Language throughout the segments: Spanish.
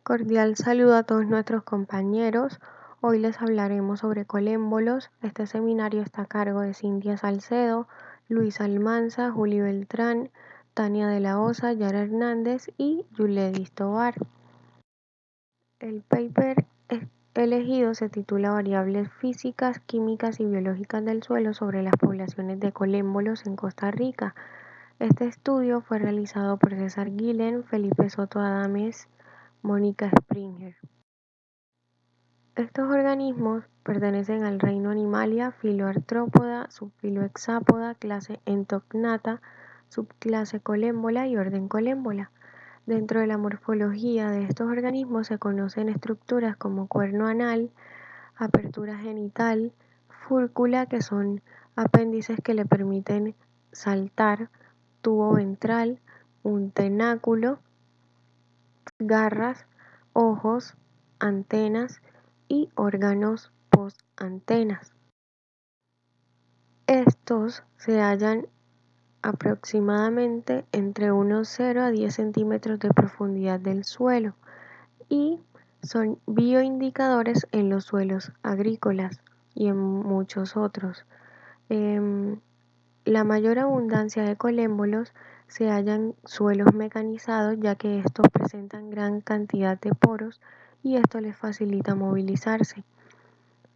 Cordial saludo a todos nuestros compañeros. Hoy les hablaremos sobre colémbolos. Este seminario está a cargo de Cintia Salcedo, Luis Almanza, Juli Beltrán, Tania de la Osa, Yara Hernández y Yuledis Tovar. El paper elegido se titula Variables físicas, químicas y biológicas del suelo sobre las poblaciones de colémbolos en Costa Rica. Este estudio fue realizado por César Guilén, Felipe Soto Adames, Mónica Springer. Estos organismos pertenecen al reino Animalia, filo Artrópoda, subfilo Hexápoda, clase Entognata, subclase Colémbola y orden Colémbola. Dentro de la morfología de estos organismos se conocen estructuras como cuerno anal, apertura genital, fúrcula, que son apéndices que le permiten saltar, tubo ventral, un tenáculo, garras, ojos, antenas y órganos postantenas. Estos se hallan aproximadamente entre unos 0 a 10 centímetros de profundidad del suelo y son bioindicadores en los suelos agrícolas y en muchos otros. La mayor abundancia de colémbolos se halla en suelos mecanizados, ya que estos presentan gran cantidad de poros y esto les facilita movilizarse.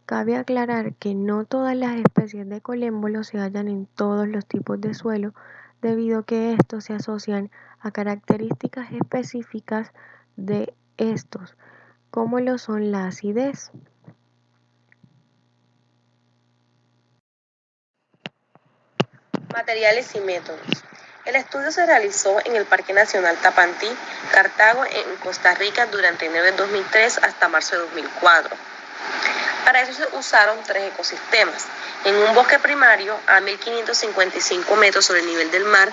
Cabe aclarar que no todas las especies de colémbolos se hallan en todos los tipos de suelo, debido a que estos se asocian a características específicas de estos, como lo son la acidez. Materiales y métodos. El estudio se realizó en el Parque Nacional Tapantí, Cartago, en Costa Rica, durante enero de 2003 hasta marzo de 2004. Para eso se usaron 3 ecosistemas. En un bosque primario a 1555 metros sobre el nivel del mar,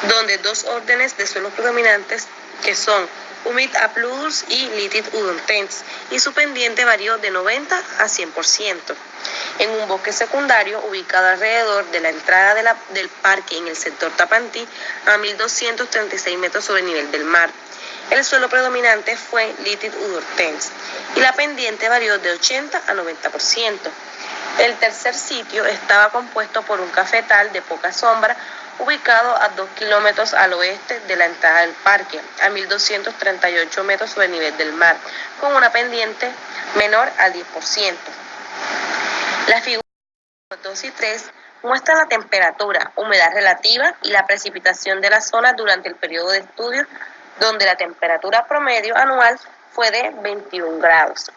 donde 2 órdenes de suelos predominantes, que son Humid Apludus y Litit Udoltens, y su pendiente varió de 90 a 100%. En un bosque secundario ubicado alrededor de la entrada del parque en el sector Tapantí, a 1236 metros sobre el nivel del mar. El suelo predominante fue Litit Udoltens y la pendiente varió de 80 a 90%. El tercer sitio estaba compuesto por un cafetal de poca sombra, ubicado a 2 kilómetros al oeste de la entrada del parque, a 1238 metros sobre el nivel del mar, con una pendiente menor al 10%. Las figuras 2 y 3 muestran la temperatura, humedad relativa y la precipitación de la zona durante el periodo de estudio, donde la temperatura promedio anual fue de 21 grados.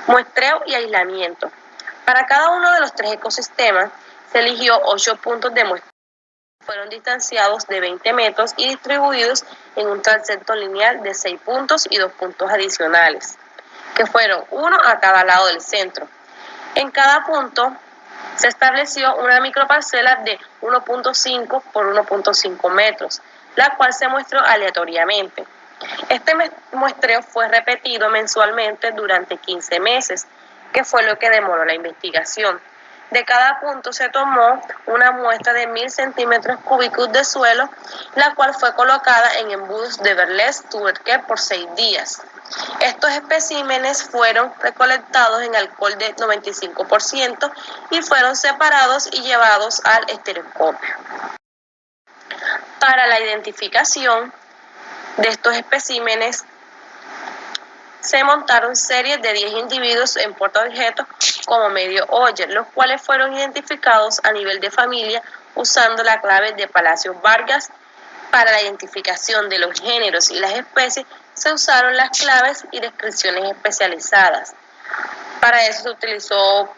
Muestreo y aislamiento. Para cada uno de los 3 ecosistemas se eligió 8 puntos de muestreo. Fueron distanciados de 20 metros y distribuidos en un transecto lineal de 6 puntos y 2 puntos adicionales, que fueron uno a cada lado del centro. En cada punto se estableció una microparcela de 1.5 por 1.5 metros, la cual se muestró aleatoriamente. Este muestreo fue repetido mensualmente durante 15 meses, que fue lo que demoró la investigación. De cada punto se tomó una muestra de 1000 centímetros cúbicos de suelo, la cual fue colocada en embudos de Verles-Tuberqué por 6 días. Estos especímenes fueron recolectados en alcohol de 95% y fueron separados y llevados al estereoscopio. Para la identificación de estos especímenes se montaron series de 10 individuos en portaobjetos como medio Oyer, los cuales fueron identificados a nivel de familia usando la clave de Palacios Vargas. Para la identificación de los géneros y las especies se usaron las claves y descripciones especializadas. Para eso se utilizó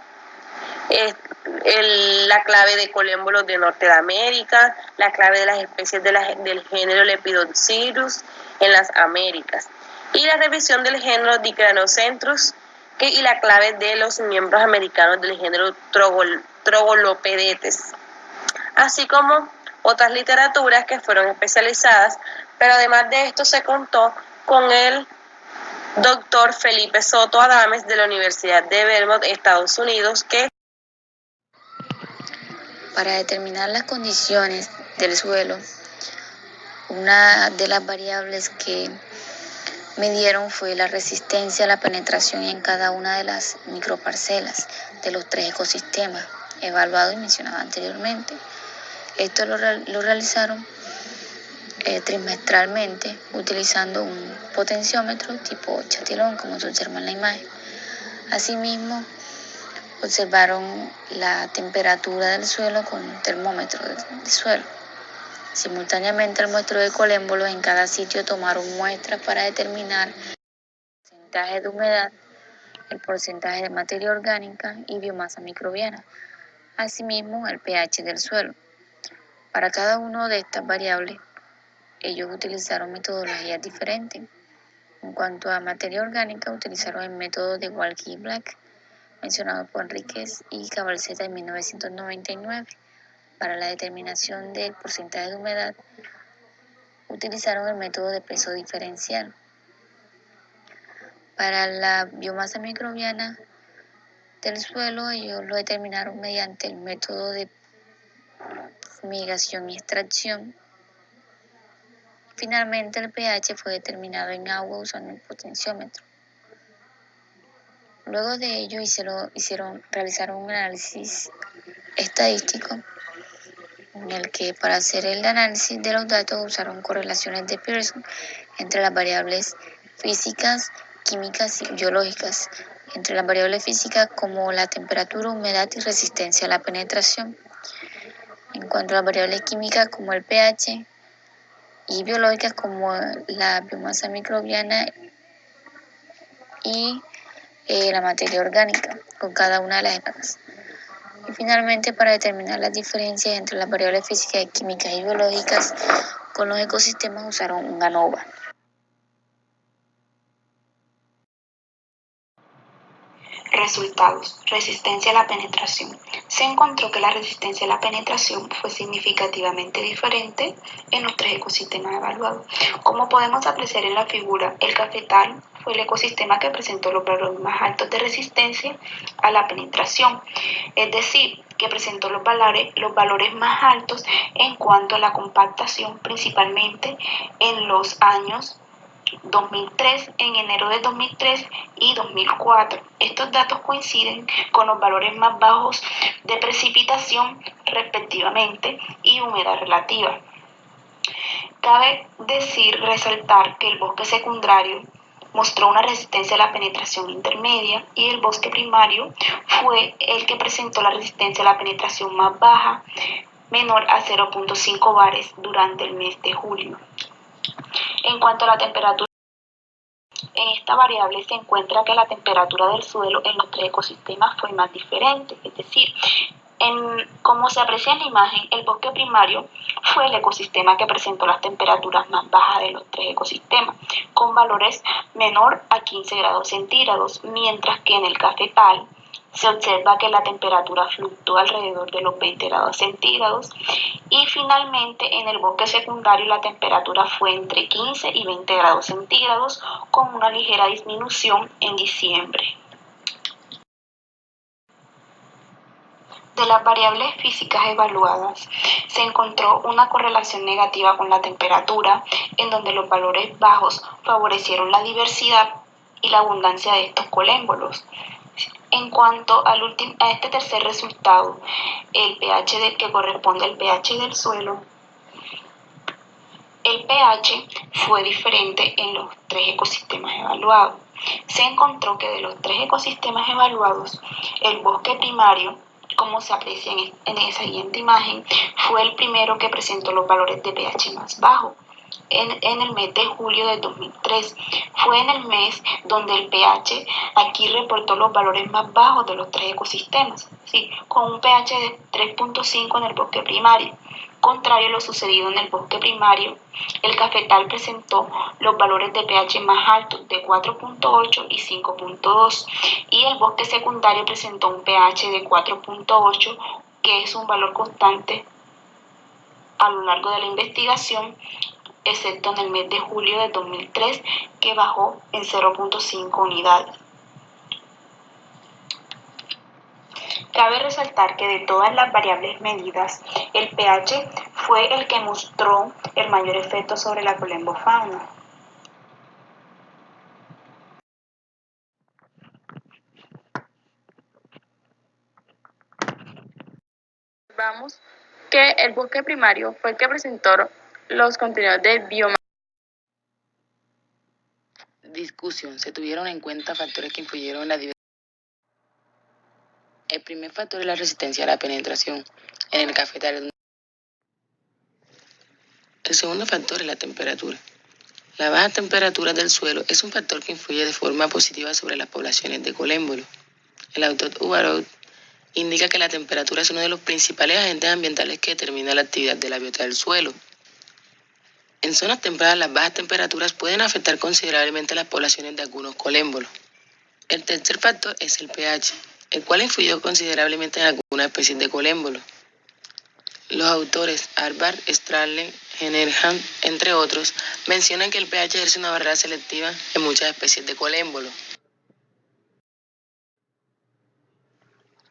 la clave de colémbolos de Norte de América, la clave de las especies del género Lepidopsilus en las Américas, y la revisión del género Dicranocentrus y la clave de los miembros americanos del género Troglopedetes, así como otras literaturas que fueron especializadas, pero además de esto se contó con el doctor Felipe Soto Adames de la Universidad de Vermont, Estados Unidos, que para determinar las condiciones del suelo, una de las variables que midieron fue la resistencia a la penetración en cada una de las microparcelas de los 3 ecosistemas evaluados y mencionados anteriormente. Esto lo realizaron trimestralmente utilizando un potenciómetro tipo Chatillon, como se observa en la imagen. Asimismo, observaron la temperatura del suelo con un termómetro de suelo. Simultáneamente al muestreo de colémbolos, en cada sitio tomaron muestras para determinar el porcentaje de humedad, el porcentaje de materia orgánica y biomasa microbiana, asimismo el pH del suelo. Para cada una de estas variables, ellos utilizaron metodologías diferentes. En cuanto a materia orgánica, utilizaron el método de Walker-Black, mencionado por Enríquez y Cabalceta en 1999. Para la determinación del porcentaje de humedad, utilizaron el método de peso diferencial. Para la biomasa microbiana del suelo, ellos lo determinaron mediante el método de fumigación y extracción. Finalmente, el pH fue determinado en agua usando el potenciómetro. Luego de ello, realizaron un análisis estadístico en el que, para hacer el análisis de los datos, usaron correlaciones de Pearson entre las variables físicas, químicas y biológicas. Entre las variables físicas como la temperatura, humedad y resistencia a la penetración. En cuanto a las variables químicas como el pH y biológicas como la biomasa microbiana y la materia orgánica con cada una de las etapas. Y finalmente, para determinar las diferencias entre las variables físicas, químicas y biológicas con los ecosistemas, usaron un ANOVA. Resultados. Resistencia a la penetración. Se encontró que la resistencia a la penetración fue significativamente diferente en los 3 ecosistemas evaluados. Como podemos apreciar en la figura, el cafetal fue el ecosistema que presentó los valores más altos de resistencia a la penetración, es decir, que presentó los valores más altos en cuanto a la compactación, principalmente en los años 2003, en enero de 2003 y 2004. Estos datos coinciden con los valores más bajos de precipitación, respectivamente, y humedad relativa. Cabe resaltar que el bosque secundario mostró una resistencia a la penetración intermedia y el bosque primario fue el que presentó la resistencia a la penetración más baja, menor a 0.5 bares durante el mes de julio. En cuanto a la temperatura, en esta variable se encuentra que la temperatura del suelo en los 3 ecosistemas fue más diferente, es decir, como se aprecia en la imagen, el bosque primario fue el ecosistema que presentó las temperaturas más bajas de los 3 ecosistemas, con valores menor a 15 grados centígrados, mientras que en el cafetal se observa que la temperatura fluctúa alrededor de los 20 grados centígrados y finalmente en el bosque secundario la temperatura fue entre 15 y 20 grados centígrados con una ligera disminución en diciembre. De las variables físicas evaluadas, se encontró una correlación negativa con la temperatura, en donde los valores bajos favorecieron la diversidad y la abundancia de estos colémbolos. En cuanto a este tercer resultado, el pH que corresponde al pH del suelo, el pH fue diferente en los 3 ecosistemas evaluados. Se encontró que de los 3 ecosistemas evaluados, el bosque primario, como se aprecia en esa siguiente imagen, fue el primero que presentó los valores de pH más bajos. En el mes de julio de 2003. Fue en el mes donde el pH aquí reportó los valores más bajos de los 3 ecosistemas, ¿sí? Con un pH de 3.5 en el bosque primario. Contrario a lo sucedido en el bosque primario, el cafetal presentó los valores de pH más altos de 4.8 y 5.2 y el bosque secundario presentó un pH de 4.8, que es un valor constante a lo largo de la investigación, excepto en el mes de julio de 2003, que bajó en 0.5 unidades. Cabe resaltar que de todas las variables medidas, el pH fue el que mostró el mayor efecto sobre la colembofauna. Observamos que el bosque primario fue el que presentó los contenidos de biomasa. Discusión. Se tuvieron en cuenta factores que influyeron en la diversidad. El primer factor es la resistencia a la penetración en el cafetal. El segundo factor es la temperatura. La baja temperatura del suelo es un factor que influye de forma positiva sobre las poblaciones de colémbolo. El autor Ubarot indica que la temperatura es uno de los principales agentes ambientales que determina la actividad de la biota del suelo. En zonas templadas, las bajas temperaturas pueden afectar considerablemente las poblaciones de algunos colémbolos. El tercer factor es el pH, el cual influyó considerablemente en algunas especies de colémbolos. Los autores Harvard, Strallen, Hennerham, entre otros, mencionan que el pH ejerce una barrera selectiva en muchas especies de colémbolos.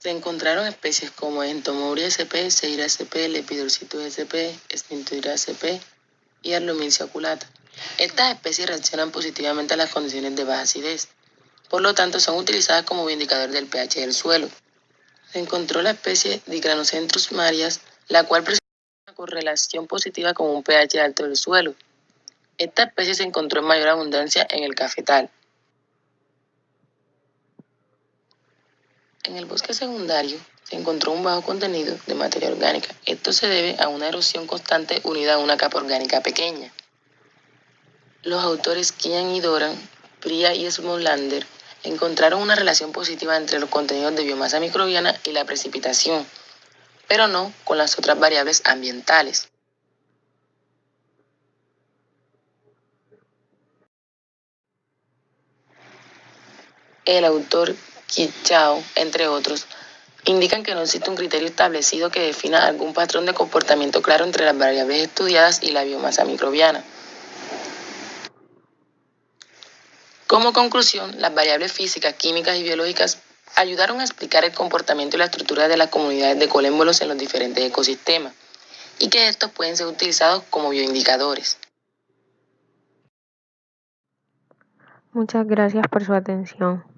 Se encontraron especies como Entomouria sp, Seira sp, Lepidolcitus sp, Stintodira sp y Arlominsia oculata. Estas especies reaccionan positivamente a las condiciones de baja acidez, por lo tanto son utilizadas como indicador del pH del suelo. Se encontró la especie Dicranocentrus marias, la cual presenta una correlación positiva con un pH alto del suelo. Esta especie se encontró en mayor abundancia en el cafetal. En el bosque secundario se encontró un bajo contenido de materia orgánica. Esto se debe a una erosión constante unida a una capa orgánica pequeña. Los autores Kian y Doran, Priya y Smolander encontraron una relación positiva entre los contenidos de biomasa microbiana y la precipitación, pero no con las otras variables ambientales. El autor Kichao, entre otros, indican que no existe un criterio establecido que defina algún patrón de comportamiento claro entre las variables estudiadas y la biomasa microbiana. Como conclusión, las variables físicas, químicas y biológicas ayudaron a explicar el comportamiento y la estructura de las comunidades de colémbolos en los diferentes ecosistemas, y que estos pueden ser utilizados como bioindicadores. Muchas gracias por su atención.